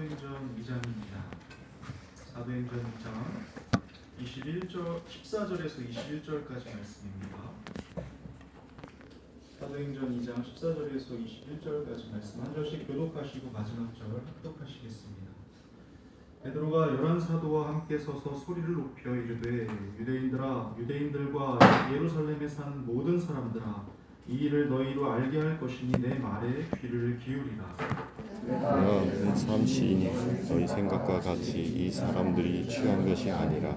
사도행전 2장입니다. 사도행전 2장 14절에서 21절까지 말씀입니다. 사도행전 2장 14절에서 21절까지 말씀 한 절씩 교독하시고 마지막 절 합독하시겠습니다. 베드로가 11사도와 함께 서서 소리를 높여 이르되 유대인들아 유대인들과 예루살렘에 사는 모든 사람들아 이 일을 너희로 알게 할 것이니 내 말에 귀를 기울이라. 내가 근삼시이니 너희 생각과 같이 이 사람들이 취한 것이 아니라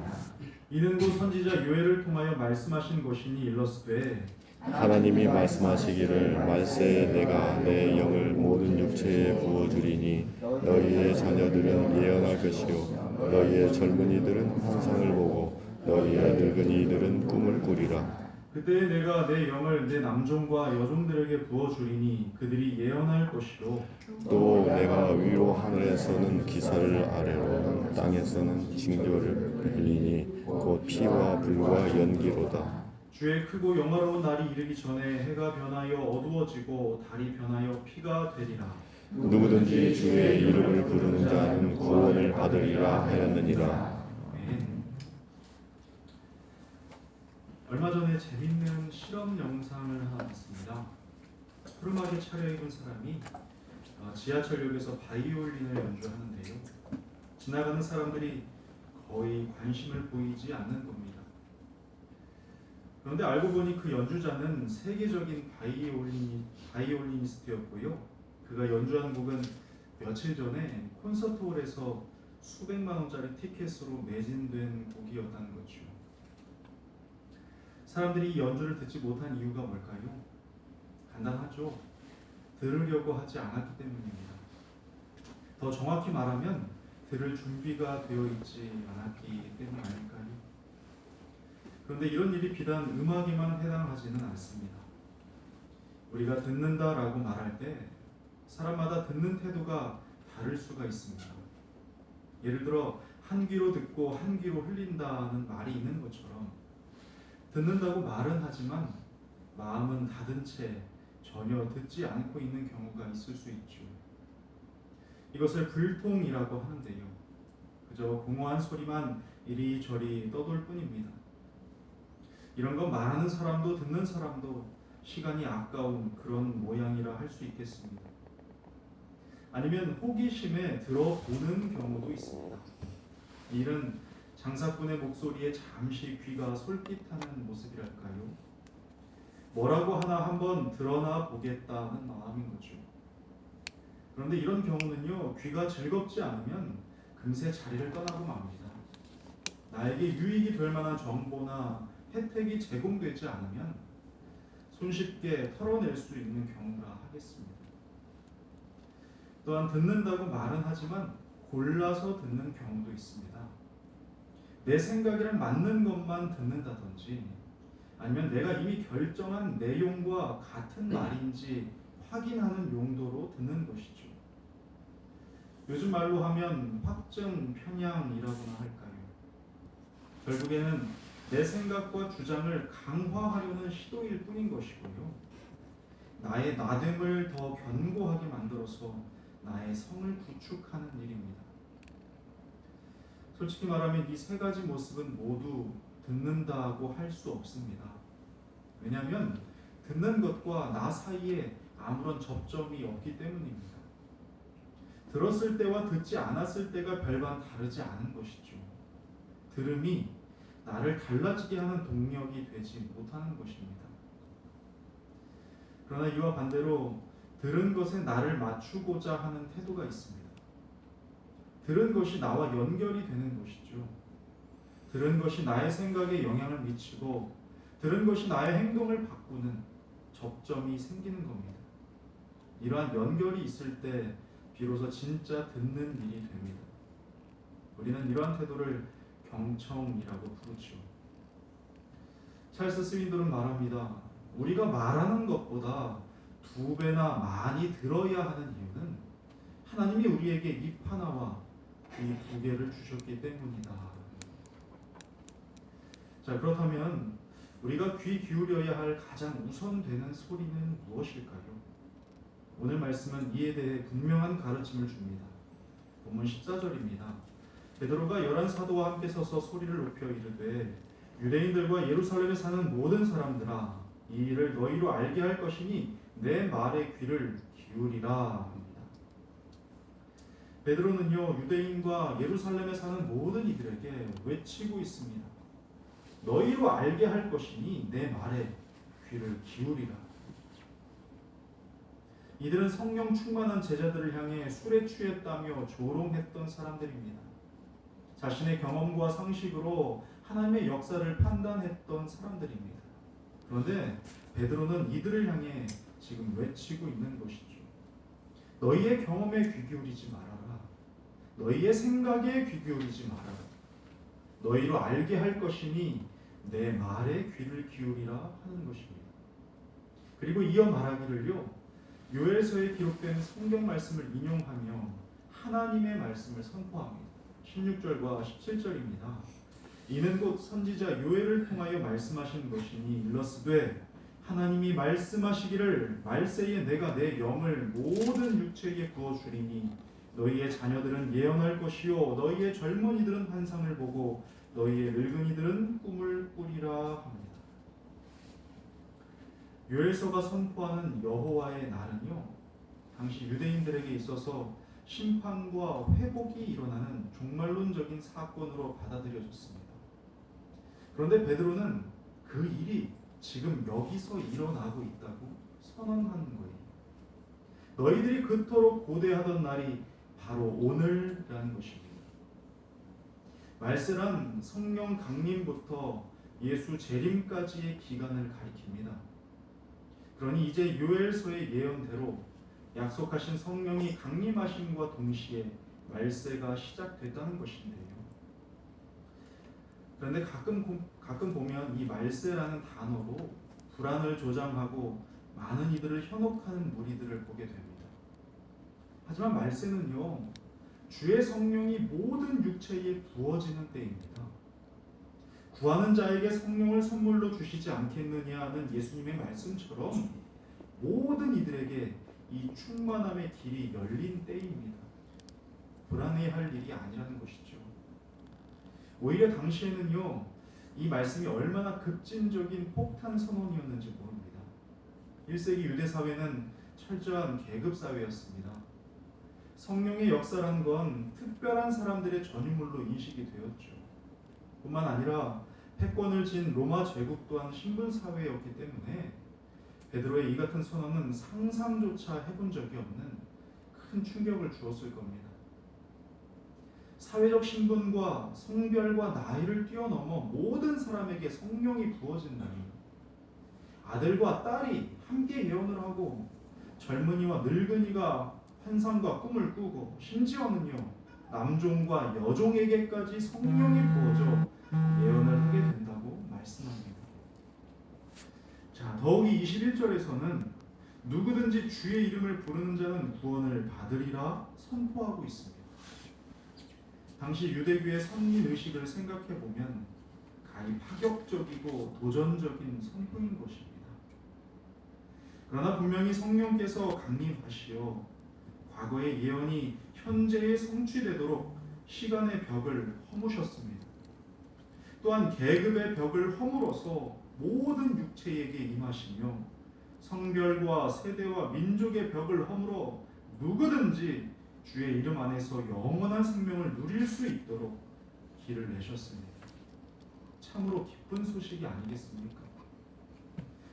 이는 곧 선지자 요엘을 통하여 말씀하신 것이니 일렀으되 하나님이 말씀하시기를 말세에 내가 내 영을 모든 육체에 부어주리니 너희의 자녀들은 예언할 것이요 너희의 젊은이들은 환상을 보고 너희의 늙은이들은 꿈을 꾸리라. 그때에 내가 내 영을 내 남종과 여종들에게 부어주리니 그들이 예언할 것이요 또 내가 위로 하늘에서는 기사를 아래로 땅에서는 징조를 흘리니 곧 피와 불과 연기로다. 주의 크고 영화로운 날이 이르기 전에 해가 변하여 어두워지고 달이 변하여 피가 되리라. 누구든지 주의 이름을 부르는 자는 구원을 받으리라 하였느니라. 얼마 전에 재밌는 실험 영상을 하나 봤습니다. 푸르마게 차려입은 사람이 지하철역에서 바이올린을 연주하는데요. 지나가는 사람들이 거의 관심을 보이지 않는 겁니다. 그런데 알고 보니 그 연주자는 세계적인 바이올리니스트였고요. 그가 연주한 곡은 며칠 전에 콘서트홀에서 수백만 원짜리 티켓으로 매진된 곡이었다는 거죠. 사람들이 이 연주를 듣지 못한 이유가 뭘까요? 간단하죠. 들으려고 하지 않았기 때문입니다. 더 정확히 말하면 들을 준비가 되어 있지 않았기 때문 아닐까요? 그런데 이런 일이 비단 음악에만 해당하지는 않습니다. 우리가 듣는다라고 말할 때 사람마다 듣는 태도가 다를 수가 있습니다. 예를 들어 한 귀로 듣고 한 귀로 흘린다는 말이 있는 것처럼 듣는다고 말은 하지만 마음은 닫은 채 전혀 듣지 않고 있는 경우가 있을 수 있죠. 이것을 불통이라고 하는데요. 그저 공허한 소리만 이리저리 떠돌 뿐입니다. 이런 건 말하는 사람도 듣는 사람도 시간이 아까운 그런 모양이라 할 수 있겠습니다. 아니면 호기심에 들어보는 경우도 있습니다. 이 일은 장사꾼의 목소리에 잠시 귀가 솔깃하는 모습이랄까요? 뭐라고 하나 한번 드러나 보겠다는 마음인 거죠. 그런데 이런 경우는요, 귀가 즐겁지 않으면 금세 자리를 떠나고 맙니다. 나에게 유익이 될 만한 정보나 혜택이 제공되지 않으면 손쉽게 털어낼 수 있는 경우라 하겠습니다. 또한 듣는다고 말은 하지만 골라서 듣는 경우도 있습니다. 내 생각이랑 맞는 것만 듣는다든지 아니면 내가 이미 결정한 내용과 같은 말인지 확인하는 용도로 듣는 것이죠. 요즘 말로 하면 확증 편향이라고나 할까요? 결국에는 내 생각과 주장을 강화하려는 시도일 뿐인 것이고요. 나의 나됨을 더 견고하게 만들어서 나의 성을 구축하는 일입니다. 솔직히 말하면 이 세 가지 모습은 모두 듣는다고 할 수 없습니다. 왜냐하면 듣는 것과 나 사이에 아무런 접점이 없기 때문입니다. 들었을 때와 듣지 않았을 때가 별반 다르지 않은 것이죠. 들음이 나를 달라지게 하는 동력이 되지 못하는 것입니다. 그러나 이와 반대로 들은 것에 나를 맞추고자 하는 태도가 있습니다. 들은 것이 나와 연결이 되는 것이죠. 들은 것이 나의 생각에 영향을 미치고 들은 것이 나의 행동을 바꾸는 접점이 생기는 겁니다. 이러한 연결이 있을 때 비로소 진짜 듣는 일이 됩니다. 우리는 이러한 태도를 경청이라고 부르죠. 찰스 스윈들은 말합니다. 우리가 말하는 것보다 2배나 많이 들어야 하는 이유는 하나님이 우리에게 입 하나와 귀 2개를 주셨기 때문이다. 자, 그렇다면 우리가 귀 기울여야 할 가장 우선되는 소리는 무엇일까요? 오늘 말씀은 이에 대해 분명한 가르침을 줍니다. 본문 본문 14절입니다. 베드로가 11 사도와 함께 서서 소리를 높여 이르되 유대인들과 예루살렘에 사는 모든 사람들아 이 일을 너희로 알게 할 것이니 내 말에 귀를 기울이라 합니다. 베드로는요 유대인과 예루살렘에 사는 모든 이들에게 외치고 있습니다. 너희로 알게 할 것이니 내 말에 귀를 기울이라. 이들은 성령 충만한 제자들을 향해 술에 취했다며 조롱했던 사람들입니다. 자신의 경험과 상식으로 하나님의 역사를 판단했던 사람들입니다. 그런데 베드로는 이들을 향해 지금 외치고 있는 것이죠. 너희의 경험에 귀 기울이지 말아라. 너희의 생각에 귀 기울이지 말아라. 너희로 알게 할 것이니 내 말에 귀를 기울이라 하는 것입니다. 그리고 이어 말하기를요. 요엘서에 기록된 성경 말씀을 인용하며 하나님의 말씀을 선포합니다. 16절과 17절입니다. 이는 곧 선지자 요엘을 통하여 말씀하신 것이니 일러스되 하나님이 말씀하시기를 말세에 내가 내 영을 모든 육체에 부어주리니 너희의 자녀들은 예언할 것이요 너희의 젊은이들은 환상을 보고 너희의 늙은이들은 꿈을 꾸리라 합니다. 요엘서가 선포하는 여호와의 날은요 당시 유대인들에게 있어서 심판과 회복이 일어나는 종말론적인 사건으로 받아들여졌습니다. 그런데 베드로는 그 일이 지금 여기서 일어나고 있다고 선언하는 거예요. 너희들이 그토록 고대하던 날이 바로 오늘이라는 것입니다. 말세란 성령 강림부터 예수 재림까지의 기간을 가리킵니다. 그러니 이제 요엘서의 예언대로 약속하신 성령이 강림하심과 동시에 말세가 시작됐다는 것인데요. 그런데 가끔 보면 이 말세라는 단어로 불안을 조장하고 많은 이들을 현혹하는 무리들을 보게 됩니다. 하지만 말세는요 주의 성령이 모든 육체에 부어지는 때입니다. 구하는 자에게 성령을 선물로 주시지 않겠느냐는 예수님의 말씀처럼 모든 이들에게 이 충만함의 길이 열린 때입니다. 불안해할 일이 아니라는 것이죠. 오히려 당시에는요 이 말씀이 얼마나 급진적인 폭탄 선언이었는지 모릅니다. 1세기 유대 사회는 철저한 계급 사회였습니다. 성령의 역사란 건 특별한 사람들의 전유물로 인식이 되었죠. 뿐만 아니라 패권을 진 로마 제국 또한 신분 사회였기 때문에 베드로의 이 같은 선언은 상상조차 해본 적이 없는 큰 충격을 주었을 겁니다. 사회적 신분과 성별과 나이를 뛰어넘어 모든 사람에게 성령이 부어진다니 아들과 딸이 함께 예언을 하고 젊은이와 늙은이가 환상과 꿈을 꾸고 심지어는요 남종과 여종에게까지 성령이 부어져 예언을 하게 된다고 말씀합니다. 자, 더욱이 21절에서는 누구든지 주의 이름을 부르는 자는 구원을 받으리라 선포하고 있습니다. 당시 유대교의 선민의식을 생각해보면 가히 파격적이고 도전적인 선포인 것입니다. 그러나 분명히 성령께서 강림하시어 과거의 예언이 현재에 성취되도록 시간의 벽을 허무셨습니다. 또한 계급의 벽을 허물어서 모든 육체에게 임하시며 성별과 세대와 민족의 벽을 허물어 누구든지 주의 이름 안에서 영원한 생명을 누릴 수 있도록 길을 내셨습니다. 참으로 기쁜 소식이 아니겠습니까?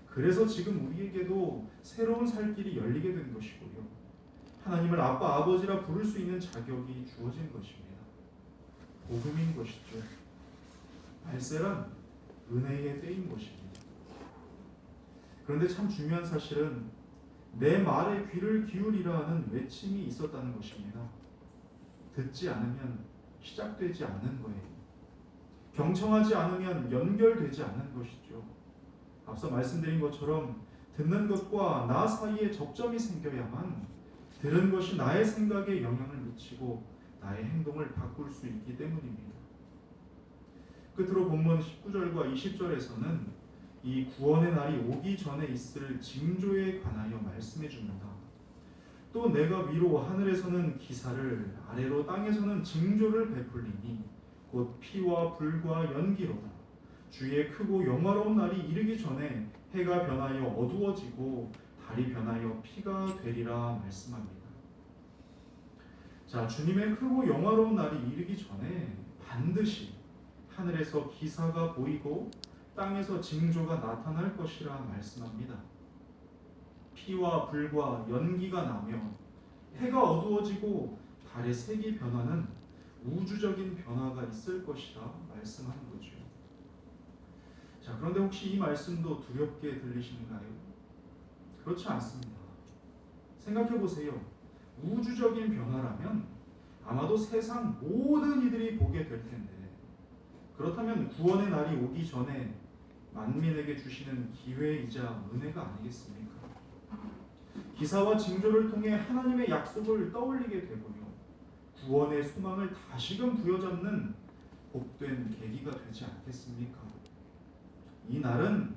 그래서 지금 우리에게도 새로운 살 길이 열리게 된 것이고요. 하나님을 아빠, 아버지라 부를 수 있는 자격이 주어진 것입니다. 복음인 것이죠. 말세란 은혜의 때인 것입니다. 그런데 참 중요한 사실은 내 말에 귀를 기울이라는 외침이 있었다는 것입니다. 듣지 않으면 시작되지 않는 거예요. 경청하지 않으면 연결되지 않는 것이죠. 앞서 말씀드린 것처럼 듣는 것과 나 사이에 접점이 생겨야만 들은 것이 나의 생각에 영향을 미치고 나의 행동을 바꿀 수 있기 때문입니다. 끝으로 본문 19절과 20절에서는 이 구원의 날이 오기 전에 있을 징조에 관하여 말씀해 줍니다. 또 내가 위로 하늘에서는 기사를 아래로 땅에서는 징조를 베풀리니 곧 피와 불과 연기로다. 주의 크고 영화로운 날이 이르기 전에 해가 변하여 어두워지고 달이 변하여 피가 되리라 말씀합니다. 자, 주님의 크고 영화로운 날이 이르기 전에 반드시 하늘에서 기사가 보이고 땅에서 징조가 나타날 것이라 말씀합니다. 피와 불과 연기가 나며 해가 어두워지고 달의 색이 변하는 우주적인 변화가 있을 것이라 말씀하는 거죠. 자, 그런데 혹시 이 말씀도 두렵게 들리시는가요? 그렇지 않습니다. 생각해 보세요. 우주적인 변화라면 아마도 세상 모든 이들이 보게 될 텐데, 그렇다면 구원의 날이 오기 전에 만민에게 주시는 기회이자 은혜가 아니겠습니까? 기사와 징조를 통해 하나님의 약속을 떠올리게 되고요, 구원의 소망을 다시금 부여잡는 복된 계기가 되지 않겠습니까? 이 날은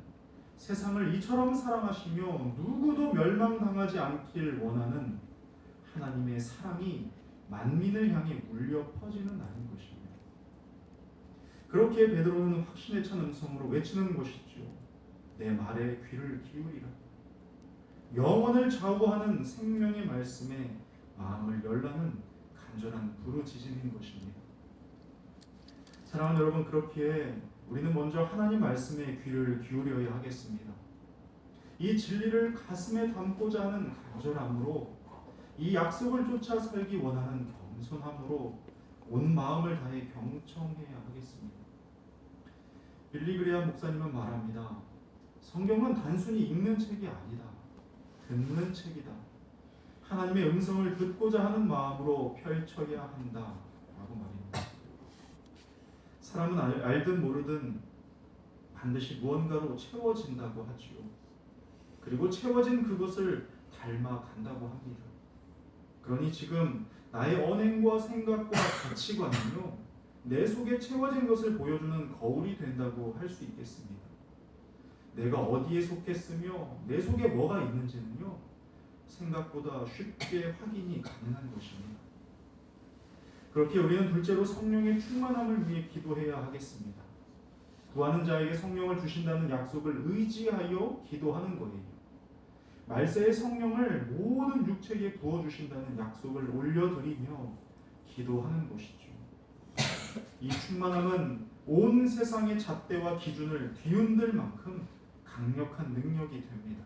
세상을 이처럼 사랑하시며 누구도 멸망당하지 않길 원하는 하나님의 사랑이 만민을 향해 울려 퍼지는 날인 것입니다. 그렇게 베드로는 확신에 찬 음성으로 외치는 것이죠. 내 말에 귀를 기울이라. 영원을 좌우하는 생명의 말씀에 마음을 열라는 간절한 부르짖음인 것입니다. 사랑하는 여러분, 그렇기에 우리는 먼저 하나님 말씀에 귀를 기울여야 하겠습니다. 이 진리를 가슴에 담고자 하는 간절함으로, 이 약속을 쫓아 살기 원하는 겸손함으로 온 마음을 다해 경청해야 하겠습니다. 빌리 그레이엄 목사님은 말합니다. 성경은 단순히 읽는 책이 아니다. 듣는 책이다. 하나님의 음성을 듣고자 하는 마음으로 펼쳐야 한다 라고 말합니다. 사람은 알든 모르든 반드시 무언가로 채워진다고 하지요. 그리고 채워진 그것을 닮아간다고 합니다. 그러니 지금 나의 언행과 생각과 가치관은요, 내 속에 채워진 것을 보여주는 거울이 된다고 할 수 있겠습니다. 내가 어디에 속했으며 내 속에 뭐가 있는지는요, 생각보다 쉽게 확인이 가능한 것입니다. 그렇게 우리는 둘째로 성령의 충만함을 위해 기도해야 하겠습니다. 구하는 자에게 성령을 주신다는 약속을 의지하여 기도하는 거예요. 말세의 성령을 모든 육체에 부어주신다는 약속을 올려드리며 기도하는 것이죠. 이 충만함은 온 세상의 잣대와 기준을 뒤흔들 만큼 강력한 능력이 됩니다.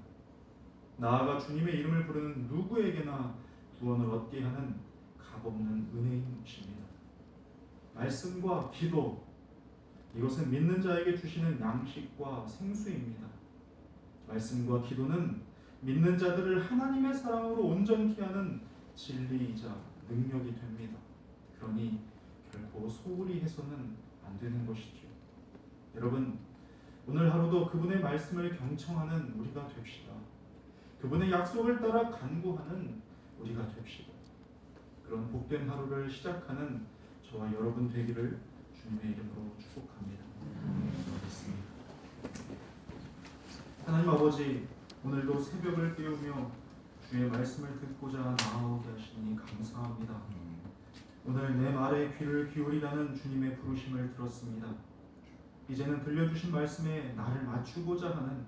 나아가 주님의 이름을 부르는 누구에게나 구원을 얻게 하는 값없는 은혜인 것입니다. 말씀과 기도, 이것은 믿는 자에게 주시는 양식과 생수입니다. 말씀과 기도는 믿는 자들을 하나님의 사랑으로 온전케 하는 진리이자 능력이 됩니다. 그러니 결코 소홀히 해서는 안 되는 것이죠. 여러분, 오늘 하루도 그분의 말씀을 경청하는 우리가 됩시다. 그분의 약속을 따라 간구하는 우리가 됩시다. 그런 복된 하루를 시작하는 저와 여러분 되기를 주님의 이름으로 축복합니다. 기도하겠습니다. 하나님 아버지, 오늘도 새벽을 깨우며 주의 말씀을 듣고자 나아오게 하시니 감사합니다. 오늘 내 말에 귀를 기울이라는 주님의 부르심을 들었습니다. 이제는 들려주신 말씀에 나를 맞추고자 하는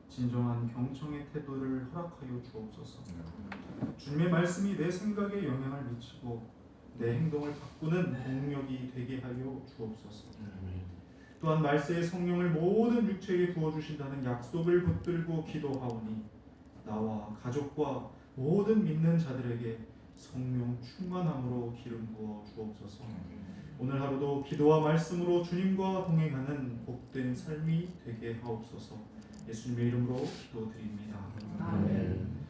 진정한 경청의 태도를 허락하여 주옵소서. 주님의 말씀이 내 생각에 영향을 미치고 내 행동을 바꾸는 동력이 되게 하여 주옵소서. 또한 말세의 성령을 모든 육체에 부어주신다는 약속을 붙들고 기도하오니 나와 가족과 모든 믿는 자들에게 성령 충만함으로 기름 부어 주옵소서. 오늘 하루도 기도와 말씀으로 주님과 동행하는 복된 삶이 되게 하옵소서. 예수님의 이름으로 기도드립니다. 아멘.